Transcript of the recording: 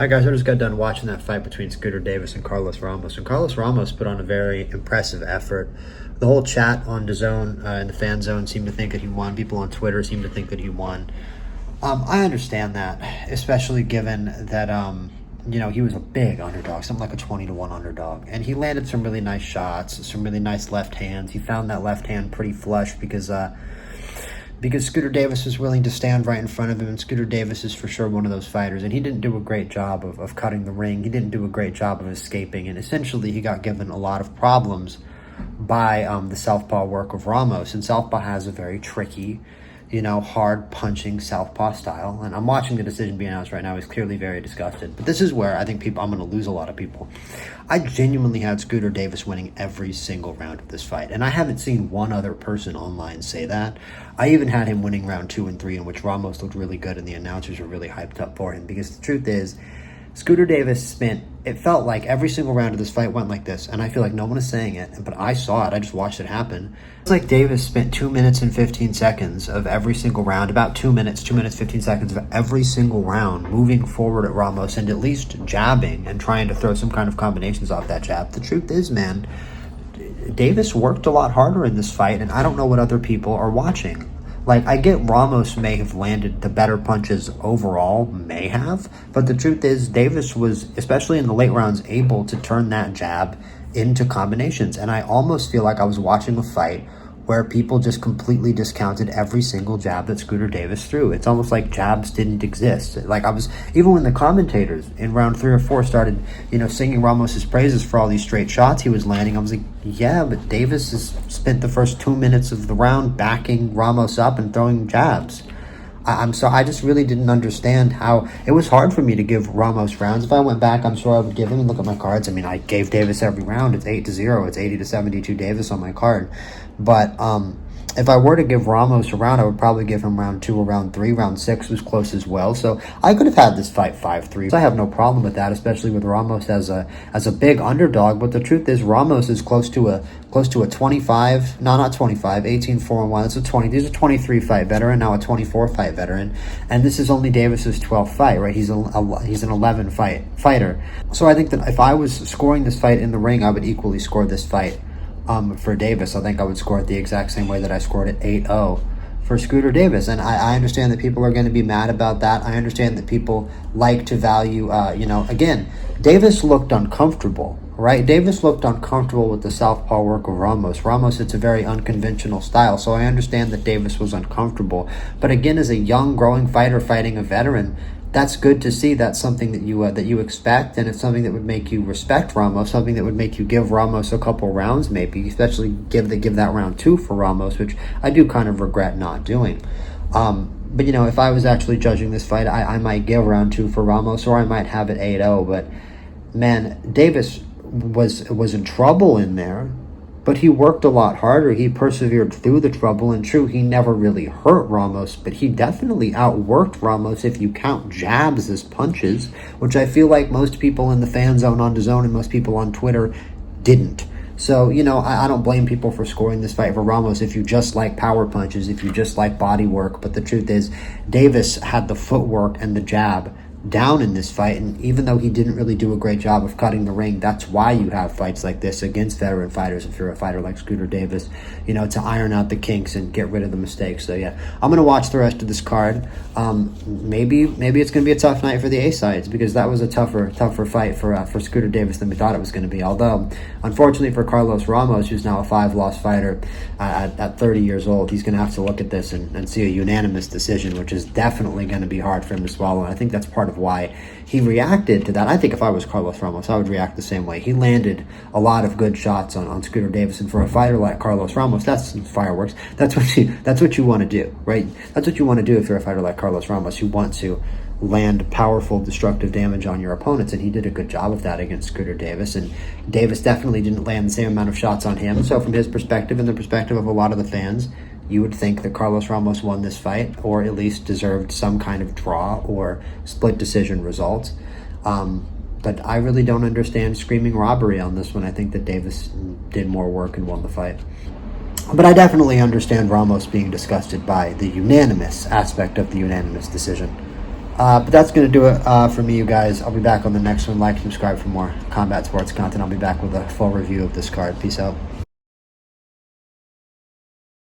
Hi guys, I just got done watching that fight between Scooter Davis and Carlos Ramos, and Carlos Ramos put on a very impressive effort. The whole chat on DAZN and the fan zone seemed to think that he won. People on Twitter seemed to think that he won. I understand that, especially given that he was a big underdog, something like a 20-1 underdog, and he landed some really nice shots, some really nice left hands. He found that left hand pretty flush because Scooter Davis was willing to stand right in front of him, and Scooter Davis is for sure one of those fighters, and he didn't do a great job of cutting the ring. He didn't do a great job of escaping, and essentially he got given a lot of problems by the southpaw work of Ramos, and southpaw has a very tricky, hard-punching southpaw style, and I'm watching the decision being announced right now. He's clearly very disgusted, but this is where I think I'm going to lose a lot of people. I genuinely had Scooter Davis winning every single round of this fight, and I haven't seen one other person online say that. I even had him winning round 2 and 3, in which Ramos looked really good and the announcers were really hyped up for him, because the truth is, Scooter Davis it felt like every single round of this fight went like this, and I feel like no one is saying it, but I saw it, I just watched it happen. It's like Davis spent 2 minutes and 15 seconds of every single round, about 2 minutes, 15 seconds of every single round moving forward at Ramos and at least jabbing and trying to throw some kind of combinations off that jab. The truth is, man, Davis worked a lot harder in this fight, and I don't know what other people are watching. Like, I get Ramos may have landed the better punches overall, but the truth is Davis was, especially in the late rounds, able to turn that jab into combinations. And I almost feel like I was watching a fight where people just completely discounted every single jab that Scooter Davis threw. It's almost like jabs didn't exist. Like, even when the commentators in round 3 or 4 started, singing Ramos's praises for all these straight shots he was landing, I was like, yeah, but Davis has spent the first 2 minutes of the round backing Ramos up and throwing jabs. I just really didn't understand how it was hard for me to give Ramos rounds. If I went back, I'm sure I would give him, and look at my cards. I mean, I gave Davis every round. It's 8-0. It's 80-72 Davis on my card. But if I were to give Ramos a round, I would probably give him round 2 or round 3. Round 6 was close as well. So I could have had this fight 5-3. So I have no problem with that, especially with Ramos as a big underdog. But the truth is, Ramos is close to a 25. No, not 25. 18-4-1. It's a 20. He's a 23 fight veteran, now a 24 fight veteran, and this is only Davis's 12th fight. Right? He's an 11 fighter. So I think that if I was scoring this fight in the ring, I would equally score this fight. For Davis, I think I would score it the exact same way that I scored it 8-0 for Scooter Davis. And I understand that people are going to be mad about that. I understand that people like to value, again, Davis looked uncomfortable, right? Davis looked uncomfortable with the southpaw work of Ramos. Ramos, it's a very unconventional style, so I understand that Davis was uncomfortable. But again, as a young, growing fighter fighting a veteran, that's good to see. That's something that you expect, and it's something that would make you respect Ramos, something that would make you give Ramos a couple rounds, maybe, especially give that round 2 for Ramos, which I do kind of regret not doing. But if I was actually judging this fight, I might give round 2 for Ramos, or I might have it 8-0. But man, Davis was in trouble in there. But he worked a lot harder. He persevered through the trouble, and true, he never really hurt Ramos, but he definitely outworked Ramos if you count jabs as punches, which I feel like most people in the fan zone on DAZN and most people on Twitter didn't. So, I don't blame people for scoring this fight for Ramos if you just like power punches, if you just like body work, but the truth is, Davis had the footwork and the jab down in this fight, and even though he didn't really do a great job of cutting the ring, that's why you have fights like this against veteran fighters. If you're a fighter like Scooter Davis, to iron out the kinks and get rid of the mistakes. So yeah, I'm gonna watch the rest of this card. Maybe it's gonna be a tough night for the A sides, because that was a tougher fight for Scooter Davis than we thought it was gonna be. Although, unfortunately for Carlos Ramos, who's now a 5-loss fighter at 30 years old, he's gonna have to look at this and see a unanimous decision, which is definitely gonna be hard for him to swallow. And I think that's part of why he reacted to that. I think if I was Carlos Ramos, I would react the same way. He landed a lot of good shots on Scooter Davis, and for a fighter like Carlos Ramos, that's fireworks. That's what you want to do, right? That's what you want to do if you're a fighter like Carlos Ramos, who wants to land powerful, destructive damage on your opponents, and he did a good job of that against Scooter Davis, and Davis definitely didn't land the same amount of shots on him. So from his perspective and the perspective of a lot of the fans, you would think that Carlos Ramos won this fight, or at least deserved some kind of draw or split decision result. But I really don't understand screaming robbery on this one. I think that Davis did more work and won the fight. But I definitely understand Ramos being disgusted by the unanimous aspect of the unanimous decision. But that's going to do it for me, you guys. I'll be back on the next one. Like, subscribe for more combat sports content. I'll be back with a full review of this card. Peace out.